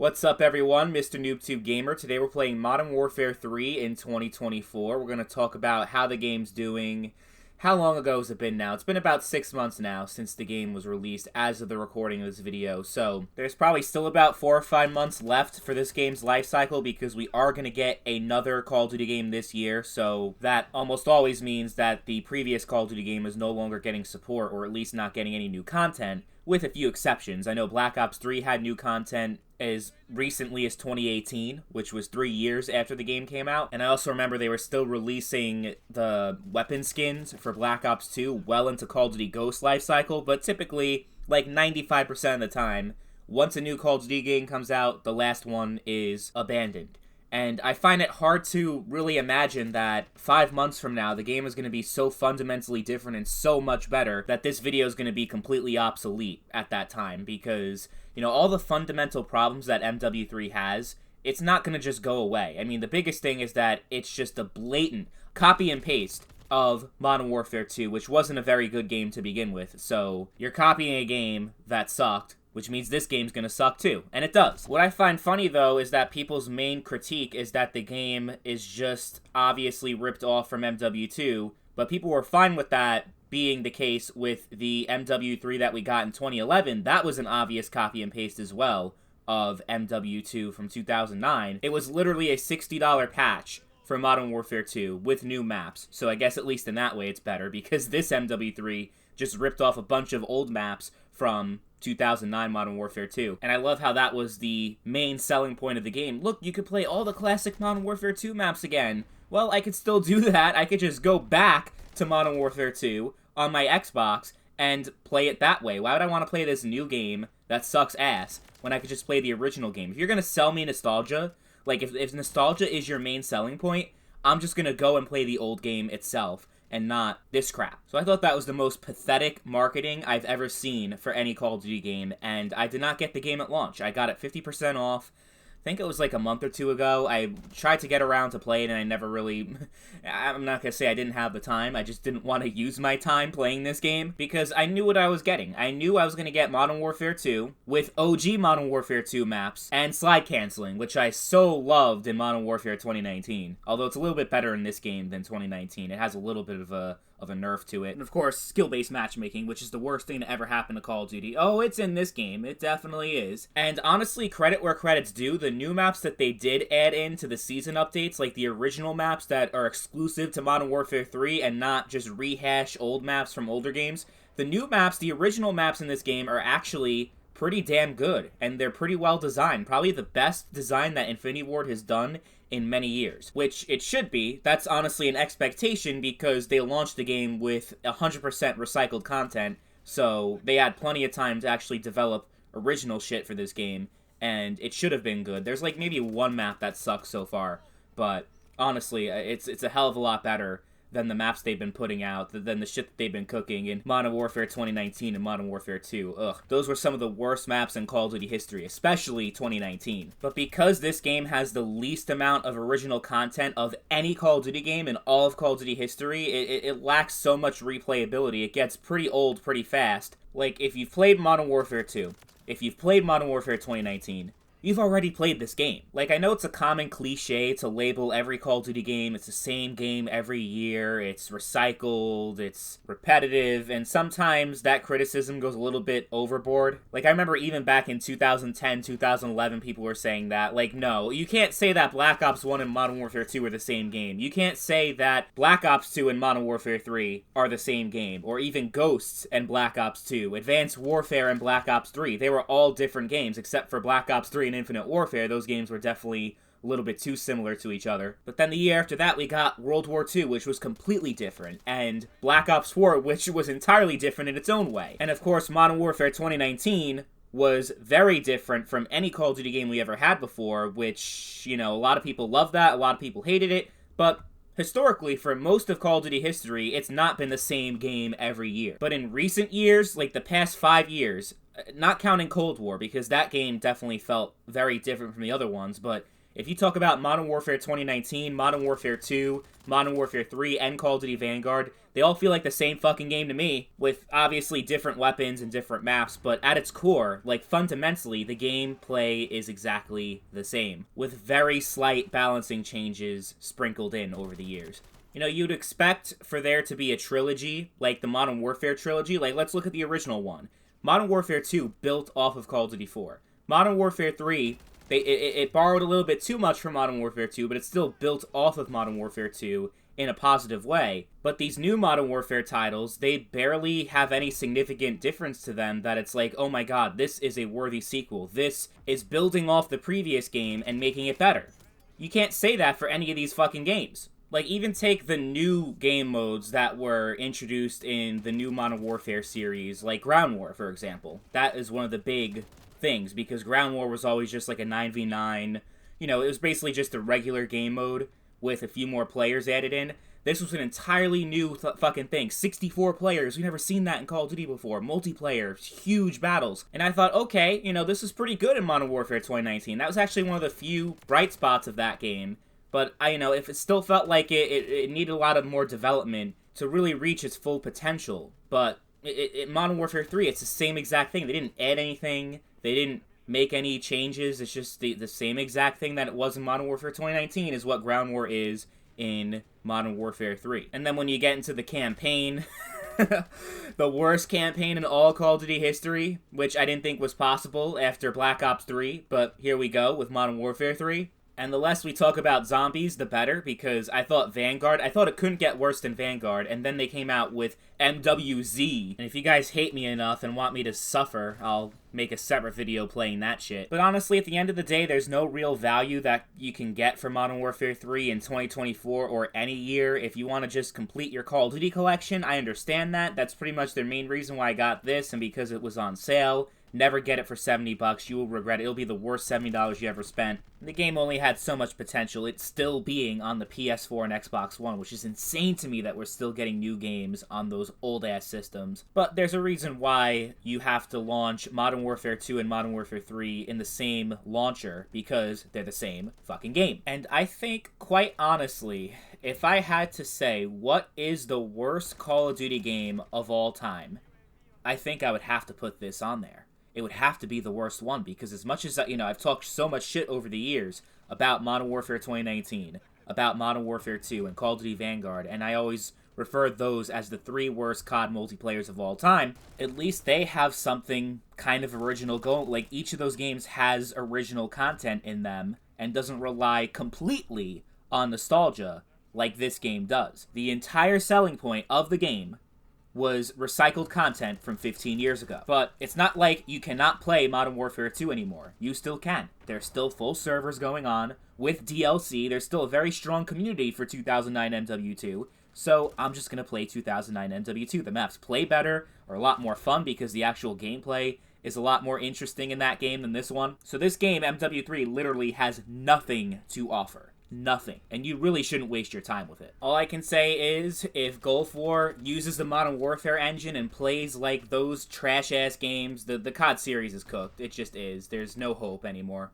What's up, everyone? Mr. NoobTube Gamer. Today we're playing Modern Warfare 3 in 2024. We're going to talk about how the game's doing. How long ago has it been now? It's been about 6 months now since the game was released as of the recording of this video. So there's probably still about 4 or 5 months left for this game's life cycle because we are going to get another Call of Duty game this year. So that almost always means that the previous Call of Duty game is no longer getting support, or at least not getting any new content, with a few exceptions. I know Black Ops 3 had new content as recently as 2018, which was 3 years after the game came out. And I also remember they were still releasing the weapon skins for Black Ops 2 well into Call of Duty Ghost lifecycle, but typically, like 95% of the time, once a new Call of Duty game comes out, the last one is abandoned. And I find it hard to really imagine that 5 months from now, the game is going to be so fundamentally different and so much better that this video is going to be completely obsolete at that time. Because, you know, all the fundamental problems that MW3 has, it's not going to just go away. I mean, the biggest thing is that it's just a blatant copy and paste of Modern Warfare 2, which wasn't a very good game to begin with. So, you're copying a game that sucked, which means this game's gonna suck too, and it does. What I find funny, though, is that people's main critique is that the game is just obviously ripped off from MW2, but people were fine with that being the case with the MW3 that we got in 2011. That was an obvious copy and paste as well of MW2 from 2009. It was literally a $60 patch for Modern Warfare 2 with new maps, so I guess at least in that way it's better, because this MW3 just ripped off a bunch of old maps from 2009 Modern Warfare 2. And I love how that was the main selling point of the game. Look, you could play all the classic Modern Warfare 2 maps again. Well, I could still do that. I could just go back to Modern Warfare 2 on my Xbox and play it that way. Why would I want to play this new game that sucks ass when I could just play the original game? If you're going to sell me nostalgia, like if nostalgia is your main selling point, I'm just going to go and play the old game itself and not this crap. So I thought that was the most pathetic marketing I've ever seen for any Call of Duty game, and I did not get the game at launch. I got it 50% off. I think it was like a month or two ago. I tried to get around to play it, and I never really... I'm not going to say I didn't have the time. I just didn't want to use my time playing this game, because I knew what I was getting. I knew I was going to get Modern Warfare 2 with OG Modern Warfare 2 maps and slide canceling, which I so loved in Modern Warfare 2019. Although it's a little bit better in this game than 2019. It has a little bit of a nerf to it. And of course, skill-based matchmaking, which is the worst thing to ever happen to Call of Duty. Oh, it's in this game. It definitely is. And honestly, credit where credit's due. The new maps that they did add into the season updates, like the original maps that are exclusive to Modern Warfare 3 and not just rehash old maps from older games, the new maps, the original maps in this game are actually pretty damn good, and they're pretty well designed. Probably the best design that Infinity Ward has done in many years, which it should be. That's honestly an expectation because they launched the game with 100% recycled content, so they had plenty of time to actually develop original shit for this game, and it should have been good. There's like maybe one map that sucks so far, but honestly, it's a hell of a lot better than the maps they've been putting out, than the shit that they've been cooking in Modern Warfare 2019 and Modern Warfare 2. Ugh, those were some of the worst maps in Call of Duty history, especially 2019. But because this game has the least amount of original content of any Call of Duty game in all of Call of Duty history, it lacks so much replayability. It gets pretty old pretty fast. Like, if you've played Modern Warfare 2, if you've played Modern Warfare 2019, you've already played this game. Like, I know it's a common cliche to label every Call of Duty game, it's the same game every year, it's recycled, it's repetitive, and sometimes that criticism goes a little bit overboard. Like, I remember even back in 2010, 2011, people were saying that. Like, no, you can't say that Black Ops 1 and Modern Warfare 2 are the same game. You can't say that Black Ops 2 and Modern Warfare 3 are the same game, or even Ghosts and Black Ops 2, Advanced Warfare and Black Ops 3. They were all different games, except for Black Ops 3 and Infinite Warfare. Those games were definitely a little bit too similar to each other. But then the year after that, we got World War II, which was completely different, and Black Ops 4, which was entirely different in its own way. And of course, Modern Warfare 2019 was very different from any Call of Duty game we ever had before, which, you know, a lot of people loved that, a lot of people hated it, but historically, for most of Call of Duty history, it's not been the same game every year. But in recent years, like the past 5 years, not counting Cold War, because that game definitely felt very different from the other ones, but If you talk about Modern Warfare 2019, Modern Warfare 2, Modern Warfare 3, and Call of Duty Vanguard, they all feel like the same fucking game to me, with obviously different weapons and different maps, but at its core, like fundamentally, the gameplay is exactly the same, with very slight balancing changes sprinkled in over the years. You know, you'd expect for there to be a trilogy, like the Modern Warfare trilogy. Like, let's look at the original one. Modern Warfare 2 built off of Call of Duty 4. Modern Warfare 3, it borrowed a little bit too much from Modern Warfare 2, but it still built off of Modern Warfare 2 in a positive way. But these new Modern Warfare titles, they barely have any significant difference to them that it's like, oh my god, this is a worthy sequel. This is building off the previous game and making it better. You can't say that for any of these fucking games. Like, even take the new game modes that were introduced in the new Modern Warfare series, like Ground War, for example. That is one of the big things, because Ground War was always just like a 9v9. You know, it was basically just a regular game mode with a few more players added in. This was an entirely new fucking thing. 64 players. We've never seen that in Call of Duty before. Multiplayer, huge battles. And I thought, okay, you know, this is pretty good in Modern Warfare 2019. That was actually one of the few bright spots of that game. But, you know, if it still felt like it needed a lot of more development to really reach its full potential. But Modern Warfare 3, it's the same exact thing. They didn't add anything. They didn't make any changes. It's just the same exact thing that it was in Modern Warfare 2019 is what Ground War is in Modern Warfare 3. And then when you get into the campaign, the worst campaign in all Call of Duty history, which I didn't think was possible after Black Ops 3, but here we go with Modern Warfare 3. And the less we talk about zombies, the better, because I thought it couldn't get worse than Vanguard, and then they came out with MW3. And if you guys hate me enough and want me to suffer, I'll make a separate video playing that shit. But honestly, at the end of the day, there's no real value that you can get from Modern Warfare 3 in 2024 or any year. If you want to just complete your Call of Duty collection, I understand that. That's pretty much the main reason why I got this, and because it was on sale. Never get it for $70. You will regret it. It'll be the worst $70 you ever spent. The game only had so much potential. It's still being on the PS4 and Xbox One, which is insane to me that we're still getting new games on those old-ass systems. But there's a reason why you have to launch Modern Warfare 2 and Modern Warfare 3 in the same launcher, because they're the same fucking game. And I think, quite honestly, if I had to say what is the worst Call of Duty game of all time, I think I would have to put this on there. It would have to be the worst one, because as much as, you know, I've talked so much shit over the years about Modern Warfare 2019, about Modern Warfare 2, and Call of Duty Vanguard, and I always refer those as the 3 worst COD multiplayers of all time, at least they have something kind of original going. Like, each of those games has original content in them, and doesn't rely completely on nostalgia like this game does. The entire selling point of the game was recycled content from 15 years ago. But it's not like you cannot play Modern Warfare 2 anymore. You still can. There's still full servers going on with DLC. There's still a very strong community for 2009 MW2. So I'm just going to play 2009 MW2. The maps play better, are a lot more fun because the actual gameplay is a lot more interesting in that game than this one. So this game, MW3, literally has nothing to offer. Nothing. And you really shouldn't waste your time with it. All I can say is, if Gulf War uses the Modern Warfare engine and plays like those trash-ass games, the COD series is cooked. It just is. There's no hope anymore.